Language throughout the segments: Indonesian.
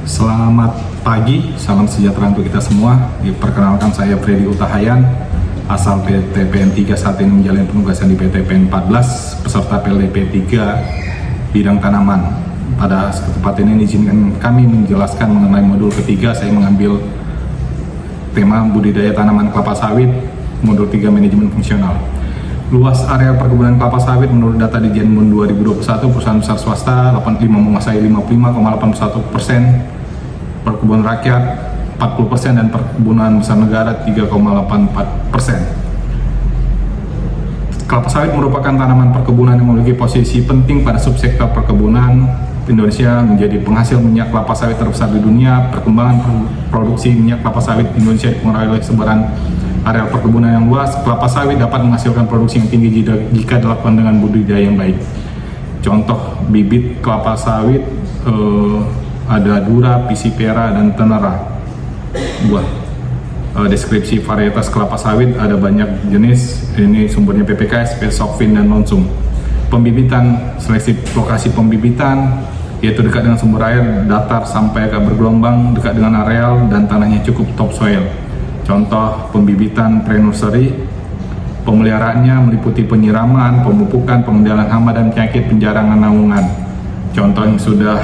Selamat pagi, salam sejahtera untuk kita semua. Perkenalkan saya Freddy Utahayan, asal PTPN 3 saat ini menjalani penugasan di PTPN 14, peserta PLDP 3 bidang tanaman. Pada kesempatan ini izinkan kami menjelaskan mengenai modul ketiga. Saya mengambil tema budidaya tanaman kelapa sawit, modul 3 manajemen fungsional. Luas area perkebunan kelapa sawit menurut data di Jenbun 2021, perusahaan besar swasta 85 menguasai 55,81%, perkebunan rakyat 40%, dan perkebunan besar negara 3,84%. Kelapa sawit merupakan tanaman perkebunan yang memiliki posisi penting pada subsektor perkebunan. Indonesia menjadi penghasil minyak kelapa sawit terbesar di dunia. Perkembangan produksi minyak kelapa sawit Indonesia dipengaruhi oleh sebaran area perkebunan yang luas. Kelapa sawit dapat menghasilkan produksi yang tinggi jika dilakukan dengan budidaya yang baik. Contoh bibit kelapa sawit ada Dura, Pisipera, dan Tenera. Deskripsi varietas kelapa sawit ada banyak jenis. Ini sumbernya PPKS, Sokvin, dan Lonsum. Pembibitan, seleksi lokasi pembibitan, yaitu dekat dengan sumber air, datar sampai agak bergelombang, dekat dengan areal, dan tanahnya cukup topsoil. Contoh pembibitan pre-nursery. Pemeliharaannya meliputi penyiraman, pemupukan, pengendalian hama dan penyakit, penjarangan naungan. Contoh yang sudah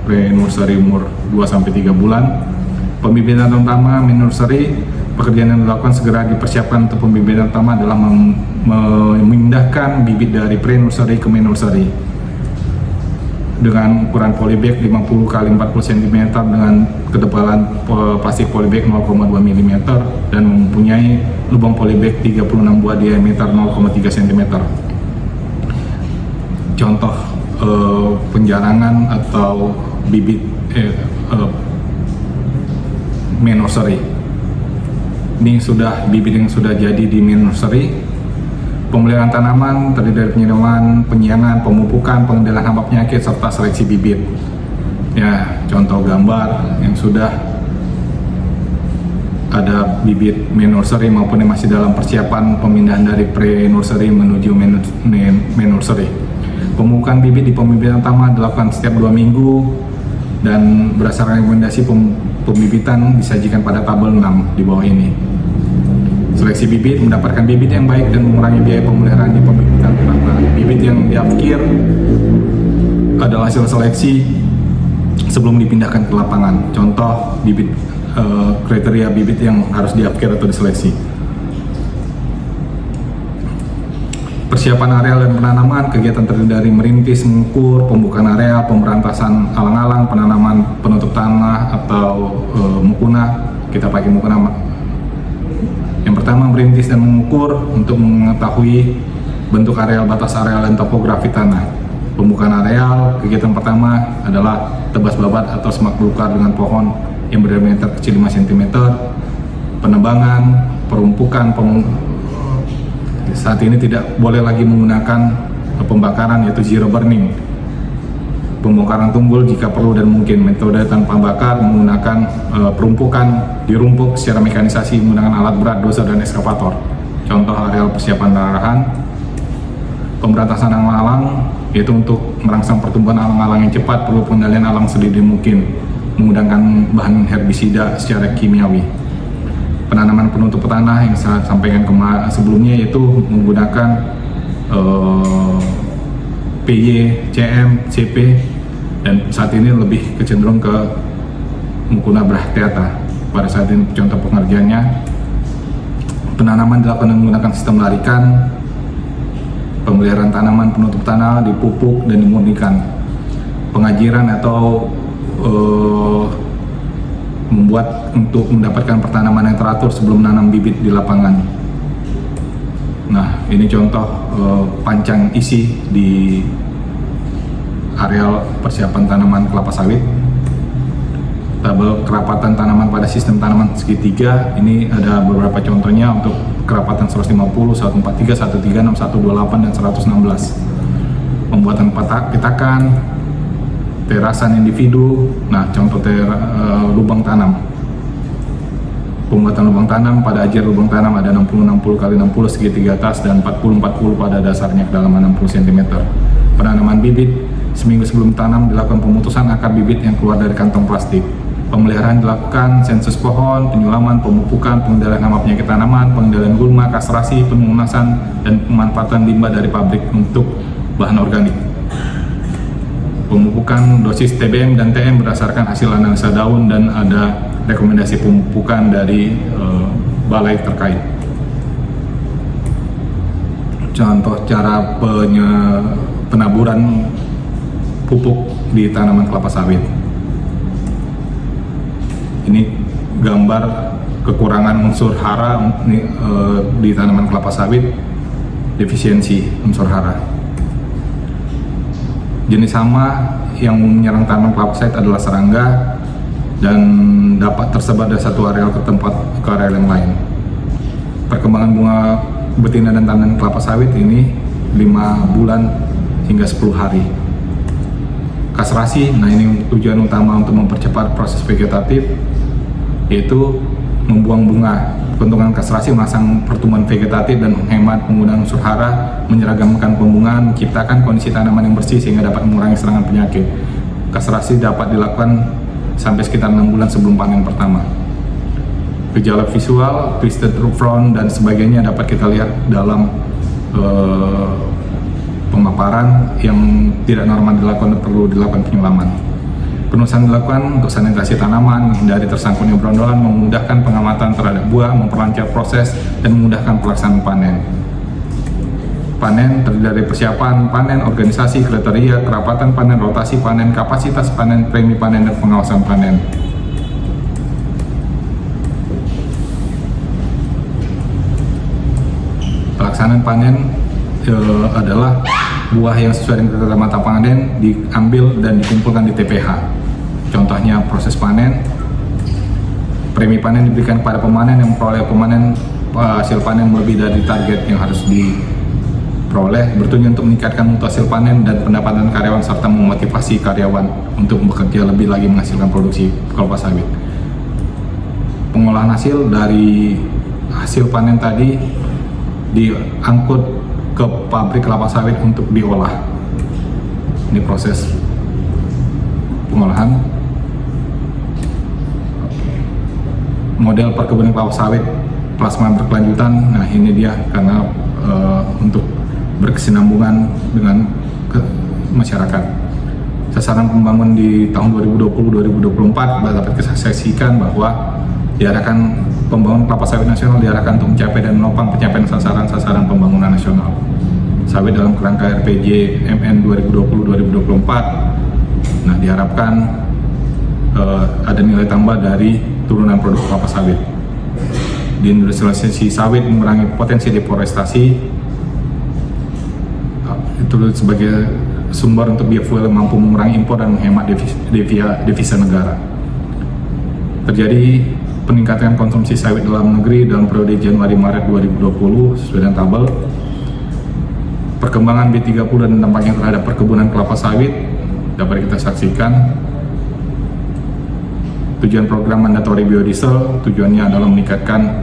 pre-nursery umur 2-3 bulan. Pembibitan utama nursery, pekerjaan yang dilakukan segera dipersiapkan untuk pembibitan utama adalah memindahkan bibit dari pre-nursery ke nursery dengan ukuran polybag 50 x 40 cm dengan ketebalan plastik polybag 0,2 mm dan mempunyai lubang polybag 36 buah diameter 0,3 cm. Contoh penjarangan atau bibit nursery. Ini sudah bibit yang sudah jadi di nursery. Pemeliharaan tanaman terdiri dari penyiraman, penyiangan, pemupukan, pengendalian hama penyakit, serta seleksi bibit. Ya, contoh gambar yang sudah ada bibit nursery maupun yang masih dalam persiapan pemindahan dari pre-nursery menuju nursery. Pemupukan bibit di pembibitan utama dilakukan setiap 2 minggu dan berdasarkan rekomendasi pembibitan disajikan pada tabel 6 di bawah ini. Seleksi bibit, mendapatkan bibit yang baik dan mengurangi biaya pemeliharaan di pembibitan utama. Bibit yang diafkir adalah hasil seleksi sebelum dipindahkan ke lapangan. Contoh bibit, kriteria bibit yang harus diafkir atau diseleksi. Persiapan areal dan penanaman, kegiatan terdiri dari merintis, mengukur, pembukaan area, pemberantasan alang-alang, penanaman penutup tanah atau mukuna. Kita pakai mukuna. Yang pertama, merintis dan mengukur untuk mengetahui bentuk areal, batas areal, dan topografi tanah. Pembukaan areal, kegiatan pertama adalah tebas babat atau semak belukar dengan pohon yang berdiameter kecil 5 cm. Penebangan, perumpukan, saat ini tidak boleh lagi menggunakan pembakaran, yaitu zero burning. Pembongkaran tumbul jika perlu dan mungkin. Metode tanpa bakar menggunakan perumpukan, dirumpuk secara mekanisasi menggunakan alat berat, dozer, dan eskavator. Contoh areal persiapan lahan. Pemberantasan alang-alang, yaitu untuk merangsang pertumbuhan alang-alang yang cepat perlu pengendalian alang sedini mungkin menggunakan bahan herbisida secara kimiawi. Penanaman penutup tanah yang saya sampaikan sebelumnya, yaitu menggunakan PY, CM, CP, dan saat ini lebih kecenderung ke mukuna bracteata. Pada saat ini contoh pengerjaannya, penanaman dilakukan menggunakan sistem larikan, pemeliharaan tanaman penutup tanah dipupuk dan dimurnikan, pengajiran atau membuat untuk mendapatkan pertanaman yang teratur sebelum menanam bibit di lapangan. Nah, ini contoh pancang isi di areal persiapan tanaman kelapa sawit. Tabel kerapatan tanaman pada sistem tanaman segitiga, ini ada beberapa contohnya untuk kerapatan 150, 143, 136, 128, dan 116. Pembuatan petakan, terasan individu. Nah, contoh lubang tanam. Pembuatan lubang tanam, pada ajar lubang tanam ada 60-60 x 60 segitiga atas dan 40-40 pada dasarnya kedalaman 60 cm. Penanaman bibit Seminggu sebelum tanam dilakukan pemutusan akar bibit yang keluar dari kantong plastik. Pemeliharaan dilakukan sensus pohon, penyulaman, pemupukan, pengendalian hama penyakit tanaman, pengendalian gulma, kastrasi, pelunasan, dan pemanfaatan limbah dari pabrik untuk bahan organik. Pemupukan dosis TBM dan TM berdasarkan hasil analisa daun dan ada rekomendasi pemupukan dari balai terkait. Contoh cara penaburan pupuk di tanaman kelapa sawit. Ini gambar kekurangan unsur hara di tanaman kelapa sawit, defisiensi unsur hara. Jenis hama yang menyerang tanaman kelapa sawit adalah serangga dan dapat tersebar dari satu areal ke areal yang lain. Perkembangan bunga betina dan tanaman kelapa sawit ini 5 bulan hingga 10 hari. Kastrasi, nah ini tujuan utama untuk mempercepat proses vegetatif, yaitu membuang bunga. Keuntungan kastrasi memasang pertumbuhan vegetatif dan menghemat penggunaan unsur hara, menyeragamkan pembungaan, menciptakan kondisi tanaman yang bersih sehingga dapat mengurangi serangan penyakit. Kastrasi dapat dilakukan sampai sekitar 6 bulan sebelum panen pertama. Gejala visual, twisted root front dan sebagainya dapat kita lihat dalam pemaparan yang tidak normal dilakukan, perlu dilakukan penyulaman. Penulisan dilakukan untuk sanitasi tanaman, menghindari tersangkutnya brondolan, memudahkan pengamatan terhadap buah, memperlancar proses, dan memudahkan pelaksanaan panen. Panen terdiri dari persiapan panen, organisasi, kriteria, kerapatan panen, rotasi panen, kapasitas panen, premi panen, dan pengawasan panen. Pelaksanaan panen adalah buah yang sesuai dengan kriteria mata panen diambil dan dikumpulkan di TPH. Contohnya proses panen, premi panen diberikan kepada pemanen yang memperoleh hasil panen lebih dari target yang harus diperoleh, bertujuan untuk meningkatkan mutu hasil panen dan pendapatan karyawan serta memotivasi karyawan untuk bekerja lebih lagi menghasilkan produksi kelapa sawit. Pengolahan hasil dari hasil panen tadi diangkut ke pabrik kelapa sawit untuk diolah. Ini proses pengolahan. Model perkebunan kelapa sawit plasma berkelanjutan. Nah ini dia karena untuk berkesinambungan dengan masyarakat. Sasaran pembangunan di tahun 2020-2024 dapat kita saksikan bahwa diarahkan pembangunan kelapa sawit nasional diarahkan untuk mencapai dan menopang pencapaian sasaran-sasaran pembangunan nasional sawit dalam kerangka RPG MN 2020-2024. Nah diharapkan ada nilai tambah dari turunan produk kelapa sawit. Di industrialisasi sawit mengurangi potensi deforestasi, itu sebagai sumber untuk biofuel mampu mengurangi impor dan menghemat devisa negara. Terjadi peningkatan konsumsi sawit dalam negeri dalam periode Januari-Maret 2020 sesuai dengan tabel. Perkembangan B30 dan dampaknya terhadap perkebunan kelapa sawit dapat kita saksikan. Tujuan program mandatori biodiesel tujuannya adalah meningkatkan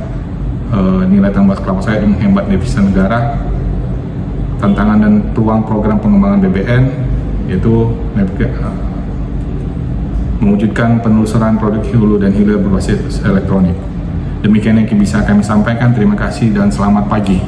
nilai tambah kelapa sawit dan menghemat devisa negara. Tantangan dan peluang program pengembangan BBN yaitu mewujudkan penelusuran produk hulu dan hilir berbasis elektronik. Demikian yang bisa kami sampaikan. Terima kasih dan selamat pagi.